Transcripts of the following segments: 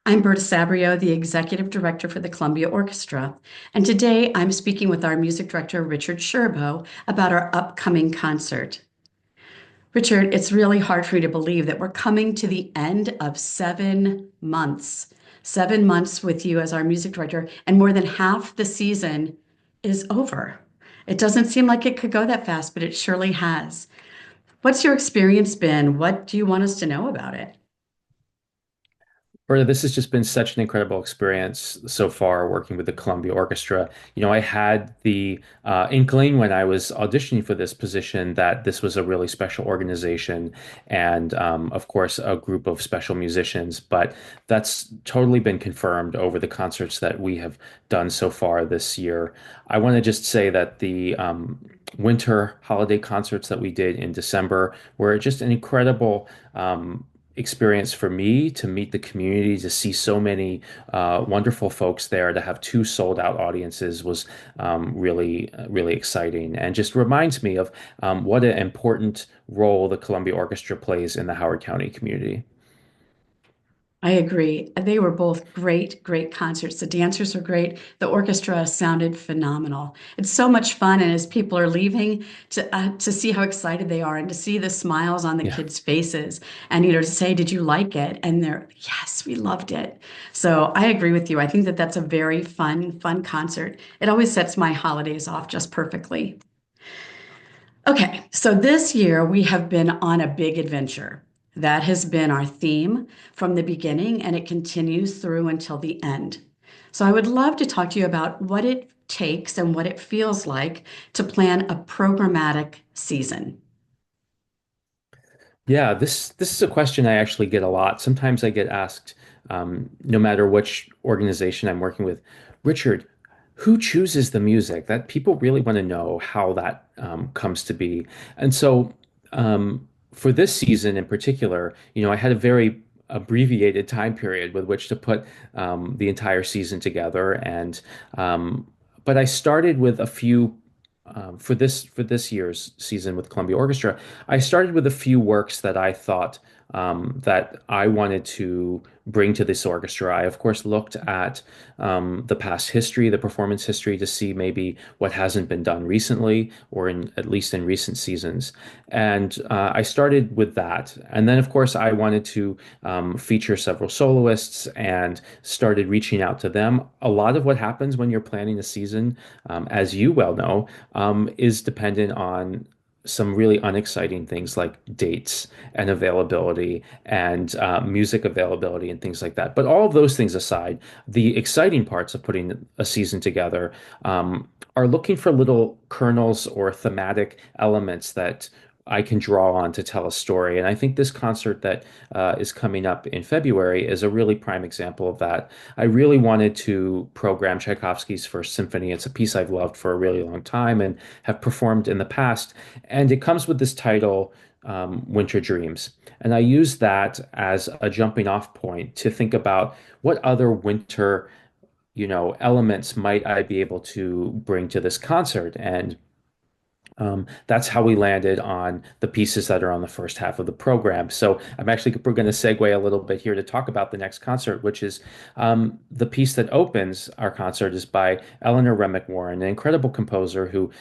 I'm Berta Sabrio, the Executive Director for the Columbia Orchestra, and today I'm speaking with our Music Director, Richard Scerbo, about our upcoming concert. Richard, it's really hard for me to believe that we're coming to the end of 7 months. 7 months with you as our music director, and more than half the season is over. It doesn't seem like it could go that fast, but it surely has. What's your experience been? What do you want us to know about it? Berta, this has just been such an incredible experience so far working with the Columbia Orchestra. I had the inkling when I was auditioning for this position that this was a really special organization and, of course, a group of special musicians. But that's totally been confirmed over the concerts that we have done so far this year. I want to just say that the winter holiday concerts that we did in December were just an incredible experience for me to meet the community, to see so many wonderful folks there, to have two sold out audiences was really exciting, and just reminds me of what an important role the Columbia Orchestra plays in the Howard County community. I agree. They were both great, great concerts. The dancers were great. The orchestra sounded phenomenal. It's so much fun, and as people are leaving, to see how excited they are and to see the smiles on the Yeah. kids' faces, and to say, "Did you like it?" And they're, "Yes, we loved it." So I agree with you. I think that that's a very fun, fun concert. It always sets my holidays off just perfectly. Okay, so this year we have been on a big adventure. That has been our theme from the beginning, and it continues through until the end. So I would love to talk to you about what it takes and what it feels like to plan a programmatic season. Yeah, this is a question I actually get a lot. Sometimes I get asked, no matter which organization I'm working with, Richard, who chooses the music? That people really want to know how that comes to be. And so, for this season in particular, I had a very abbreviated time period with which to put the entire season together, and but I started with a few for this year's season with Columbia Orchestra. I started with a few works that I thought that I wanted to bring to this orchestra. I, of course, looked at the past history, the performance history, to see maybe what hasn't been done recently, or at least in recent seasons. And I started with that. And then, of course, I wanted to feature several soloists and started reaching out to them. A lot of what happens when you're planning a season, as you well know, is dependent on some really unexciting things like dates and availability and music availability and things like that. But all of those things aside, the exciting parts of putting a season together are looking for little kernels or thematic elements that I can draw on to tell a story. And I think this concert that is coming up in February is a really prime example of that. I really wanted to program Tchaikovsky's First Symphony. It's a piece I've loved for a really long time and have performed in the past. And it comes with this title, Winter Dreams. And I use that as a jumping off point to think about what other winter, elements might I be able to bring to this concert. And that's how we landed on the pieces that are on the first half of the program. So we're going to segue a little bit here to talk about the next concert, which is the piece that opens our concert is by Eleanor Remick Warren, an incredible composer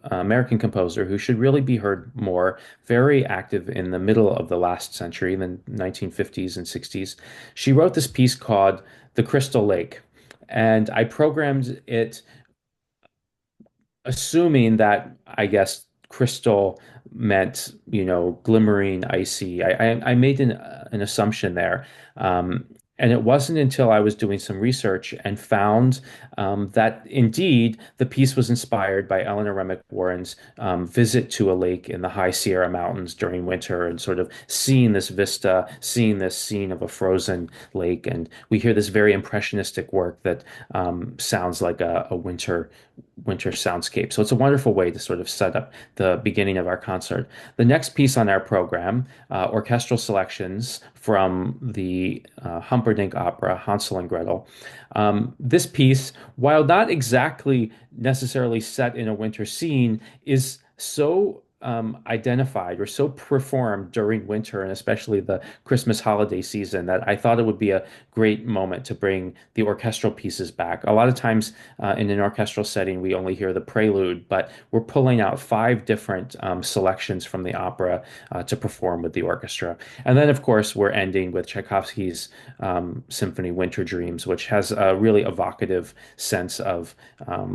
American composer who should really be heard more, very active in the middle of the last century, the 1950s and 60s. She wrote this piece called The Crystal Lake, and I programmed it assuming that, I guess, crystal meant, glimmering, icy. I made an assumption there. And it wasn't until I was doing some research and found that indeed the piece was inspired by Eleanor Remick Warren's visit to a lake in the high Sierra Mountains during winter, and sort of seeing this vista, seeing this scene of a frozen lake. And we hear this very impressionistic work that sounds like a winter soundscape. So it's a wonderful way to sort of set up the beginning of our concert. The next piece on our program, orchestral selections from the Humperdinck opera Hansel and Gretel. This piece, while not exactly necessarily set in a winter scene, is so identified or so performed during winter and especially the Christmas holiday season that I thought it would be a great moment to bring the orchestral pieces back. A lot of times in an orchestral setting, we only hear the prelude, but we're pulling out five different selections from the opera to perform with the orchestra. And then, of course, we're ending with Tchaikovsky's Symphony Winter Dreams, which has a really evocative sense of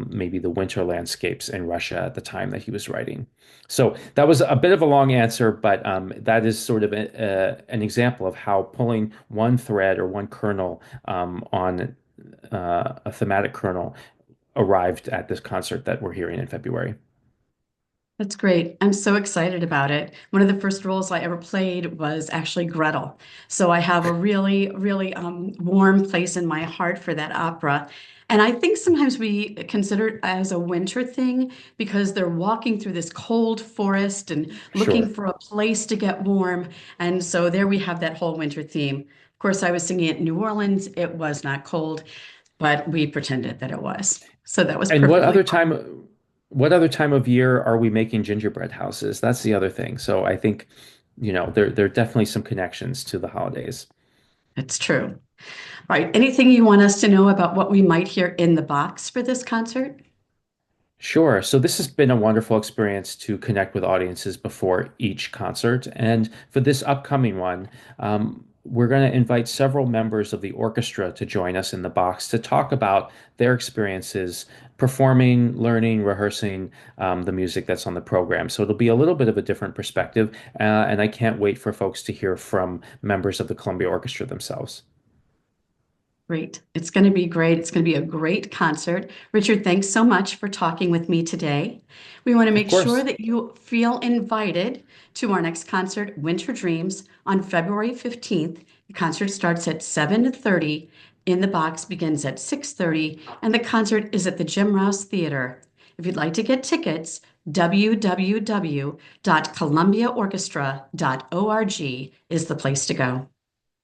maybe the winter landscapes in Russia at the time that he was writing. So that was a bit of a long answer, but that is sort of an example of how pulling one thread or one kernel on a thematic kernel arrived at this concert that we're hearing in February. That's great. I'm so excited about it. One of the first roles I ever played was actually Gretel. So I have a really, really warm place in my heart for that opera. And I think sometimes we consider it as a winter thing because they're walking through this cold forest and looking Sure. for a place to get warm. And so there we have that whole winter theme. Of course, I was singing it in New Orleans. It was not cold, but we pretended that it was. So that was And perfectly. what other time of year are we making gingerbread houses? That's the other thing. So I think, there are definitely some connections to the holidays. It's true. All right. Anything you want us to know about what we might hear in the box for this concert? Sure. So this has been a wonderful experience to connect with audiences before each concert. And for this upcoming one, we're going to invite several members of the orchestra to join us in the box to talk about their experiences performing, learning, rehearsing the music that's on the program. So it'll be a little bit of a different perspective. And I can't wait for folks to hear from members of the Columbia Orchestra themselves. Great. It's going to be great. It's going to be a great concert. Richard, thanks so much for talking with me today. We want to Of make sure course. that you feel invited to our next concert, Winter Dreams, on February 15th. The concert starts at 7:30. In the Box begins at 6:30, and the concert is at the Jim Rouse Theater. If you'd like to get tickets, www.columbiaorchestra.org is the place to go.